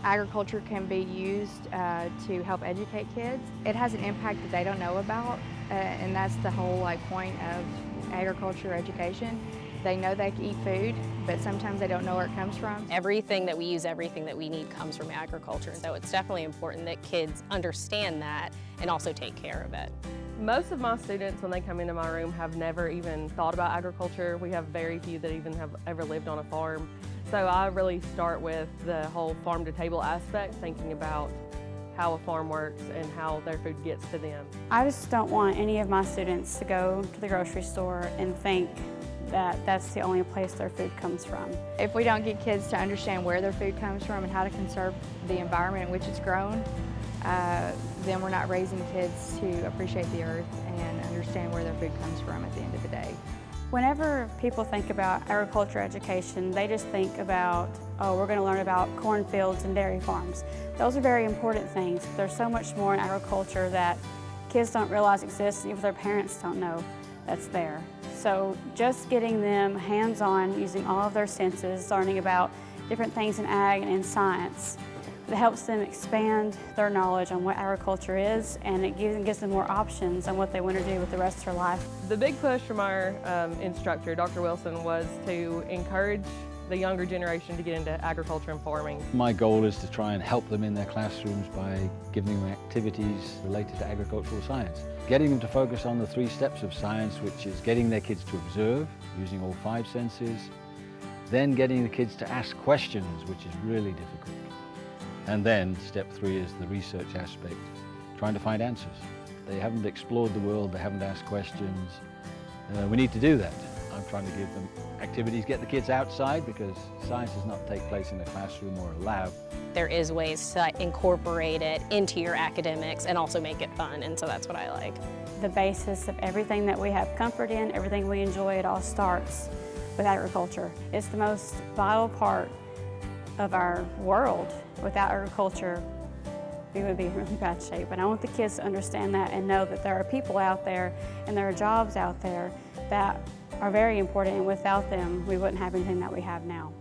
Agriculture can be used to help educate kids. It has an impact that they don't know about, and that's the whole point of agriculture education. They know they can eat food, but sometimes they don't know where it comes from. Everything that we use, everything that we need comes from agriculture. So it's definitely important that kids understand that and also take care of it. Most of my students, when they come into my room, have never even thought about agriculture. We have very few that even have ever lived on a farm. So I really start with the whole farm-to-table aspect, thinking about how a farm works and how their food gets to them. I just don't want any of my students to go to the grocery store and think that that's the only place their food comes from. If we don't get kids to understand where their food comes from and how to conserve the environment in which it's grown, then we're not raising kids to appreciate the earth and understand where their food comes from at the end of the day. Whenever people think about agriculture education, they just think about, oh, we're going to learn about cornfields and dairy farms. Those are very important things. There's so much more in agriculture that kids don't realize exists, and even their parents don't know that's there. So just getting them hands-on, using all of their senses, learning about different things in ag and in science, it helps them expand their knowledge on what agriculture is, and it gives them more options on what they want to do with the rest of their life. The big push from our instructor, Dr. Wilson, was to encourage the younger generation to get into agriculture and farming. My goal is to try and help them in their classrooms by giving them activities related to agricultural science. Getting them to focus on the 3 steps of science, which is getting their kids to observe, using all 5 senses, then getting the kids to ask questions, which is really difficult. And then step 3 is the research aspect, trying to find answers. They haven't explored the world, they haven't asked questions. We need to do that. I'm trying to give them activities, get the kids outside, because science does not take place in a classroom or a lab. There is ways to incorporate it into your academics and also make it fun, and so that's what I like. The basis of everything that we have comfort in, everything we enjoy, it all starts with agriculture. It's the most vital part of our world. Without agriculture, we would be in really bad shape. And I want the kids to understand that and know that there are people out there and there are jobs out there that are very important, and without them, we wouldn't have anything that we have now.